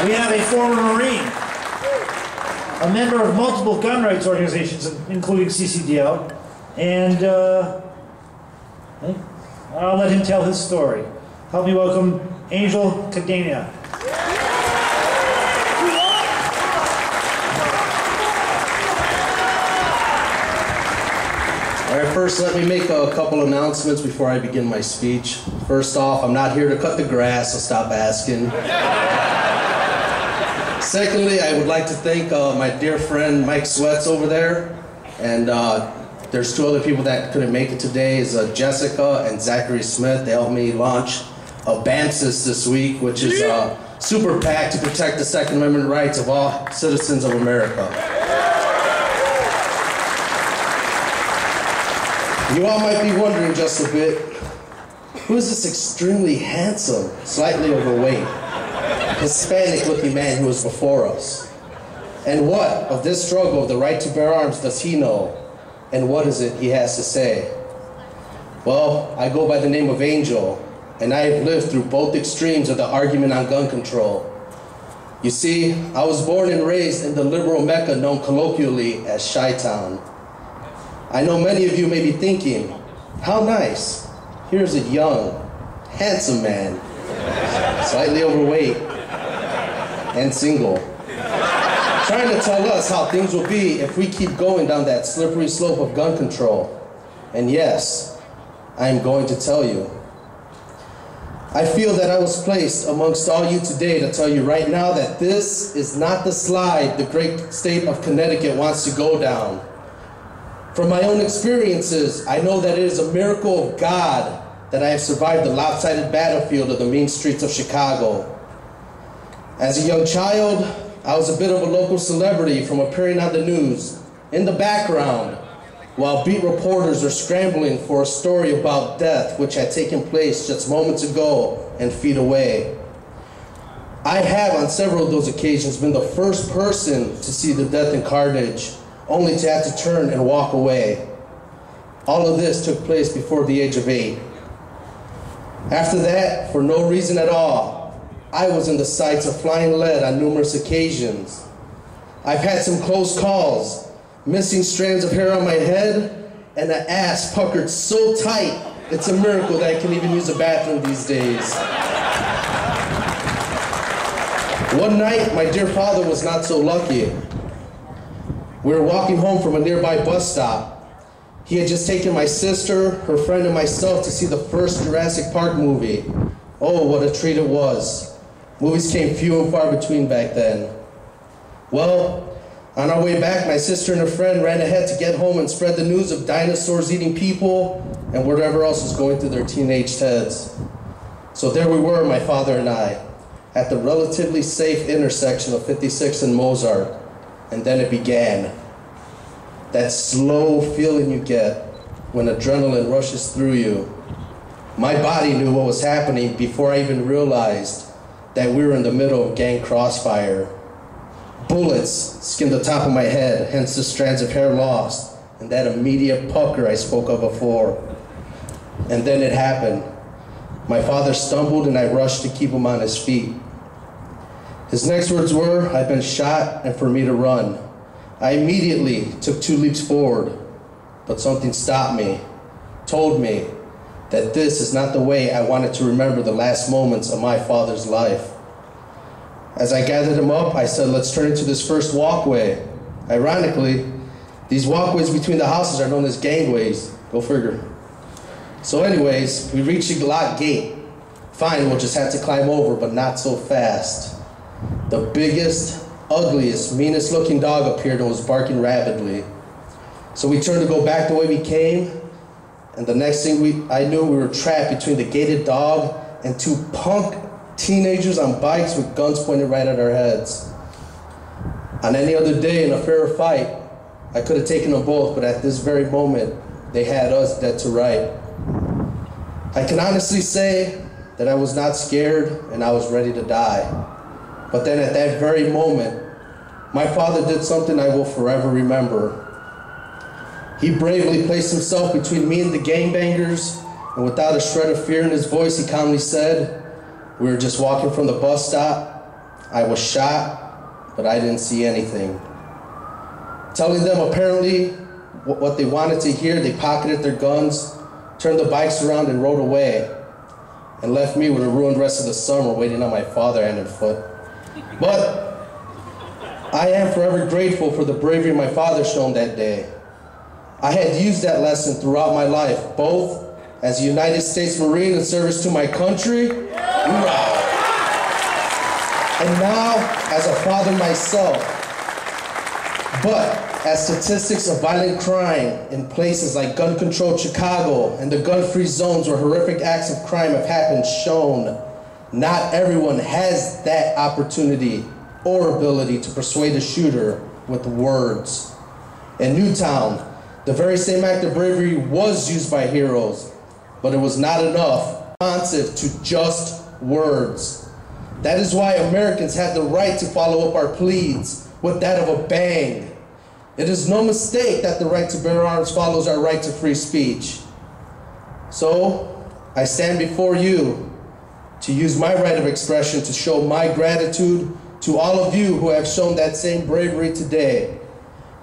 We have a former Marine, a member of multiple gun rights organizations, including CCDL, and I'll let him tell his story. Help me welcome Angel Cadena. All right, first let me make a couple announcements before I begin my speech. First off, I'm not here to cut the grass, so stop asking. Secondly, I would like to thank my dear friend Mike Sweats over there, and there's two other people that couldn't make it today, is Jessica and Zachary Smith. They helped me launch a BAMSIS this week, which is a super PAC to protect the Second Amendment rights of all citizens of America. You all might be wondering just a bit, who is this extremely handsome, slightly overweight, Hispanic-looking man who is before us? And what of this struggle of the right to bear arms does he know? And what is it he has to say? Well, I go by the name of Angel, and I have lived through both extremes of the argument on gun control. You see, I was born and raised in the liberal Mecca known colloquially as Chi-Town. I know many of you may be thinking, how nice. Here's a young, handsome man, slightly overweight, and single, trying to tell us how things will be if we keep going down that slippery slope of gun control. And yes, I am going to tell you. I feel that I was placed amongst all you today to tell you right now that this is not the slide the great state of Connecticut wants to go down. From my own experiences, I know that it is a miracle of God that I have survived the lopsided battlefield of the mean streets of Chicago. As a young child, I was a bit of a local celebrity from appearing on the news in the background while beat reporters are scrambling for a story about death which had taken place just moments ago and feet away. I have on several of those occasions been the first person to see the death and carnage, only to have to turn and walk away. All of this took place before the age of 8. After that, for no reason at all, I was in the sights of flying lead on numerous occasions. I've had some close calls, missing strands of hair on my head, and an ass puckered so tight, it's a miracle that I can even use a bathroom these days. One night, my dear father was not so lucky. We were walking home from a nearby bus stop. He had just taken my sister, her friend, and myself to see the first Jurassic Park movie. Oh, what a treat it was. Movies came few and far between back then. Well, on our way back, my sister and her friend ran ahead to get home and spread the news of dinosaurs eating people and whatever else was going through their teenage heads. So there we were, my father and I, at the relatively safe intersection of 56 and Mozart. And then it began. That slow feeling you get when adrenaline rushes through you. My body knew what was happening before I even realized that we were in the middle of gang crossfire. Bullets skinned the top of my head, hence the strands of hair lost, and that immediate pucker I spoke of before. And then it happened. My father stumbled and I rushed to keep him on his feet. His next words were, "I've been shot and for me to run." I immediately took 2 leaps forward, but something stopped me, told me that this is not the way I wanted to remember the last moments of my father's life. As I gathered him up, I said, let's turn into this first walkway. Ironically, these walkways between the houses are known as gangways. Go figure. So anyways, we reached the locked gate. Fine, we'll just have to climb over, but not so fast. The biggest, ugliest, meanest looking dog appeared and was barking rabidly. So we turned to go back the way we came, and the next thing I knew, we were trapped between the gated dog and 2 punk teenagers on bikes with guns pointed right at our heads. On any other day in a fair fight, I could have taken them both, but at this very moment, they had us dead to right. I can honestly say that I was not scared and I was ready to die. But then at that very moment, my father did something I will forever remember. He bravely placed himself between me and the gangbangers, and without a shred of fear in his voice, he calmly said, "We were just walking from the bus stop. I was shot, but I didn't see anything. Telling them apparently what they wanted to hear, they pocketed their guns, turned the bikes around and rode away, and left me with a ruined rest of the summer waiting on my father hand and foot. But I am forever grateful for the bravery my father shown that day. I had used that lesson throughout my life, both as a United States Marine in service to my country, hoorah, and now as a father myself. But as statistics of violent crime in places like gun-controlled Chicago and the gun-free zones where horrific acts of crime have happened shown, not everyone has that opportunity or ability to persuade a shooter with words. In Newtown, the very same act of bravery was used by heroes, but it was not enough, responsive to just words. That is why Americans have the right to follow up our pleas with that of a bang. It is no mistake that the right to bear arms follows our right to free speech. So, I stand before you to use my right of expression to show my gratitude to all of you who have shown that same bravery today.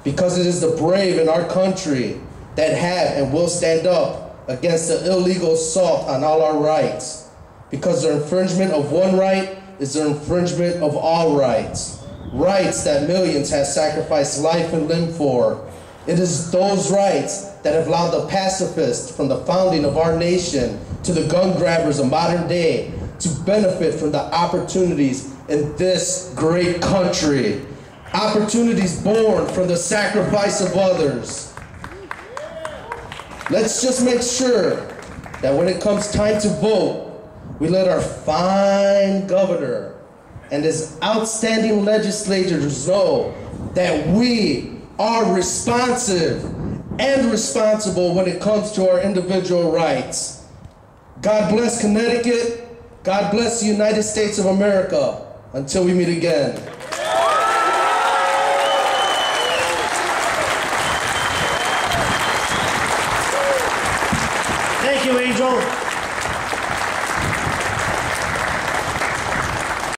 Because it is the brave in our country that have and will stand up against the illegal assault on all our rights. Because the infringement of one right is the infringement of all rights. Rights that millions have sacrificed life and limb for. It is those rights that have allowed the pacifists from the founding of our nation to the gun grabbers of modern day to benefit from the opportunities in this great country. Opportunities born from the sacrifice of others. Let's just make sure that when it comes time to vote, we let our fine governor and his outstanding legislators know that we are responsive and responsible when it comes to our individual rights. God bless Connecticut. God bless the United States of America. Until we meet again. Thank you, Angel.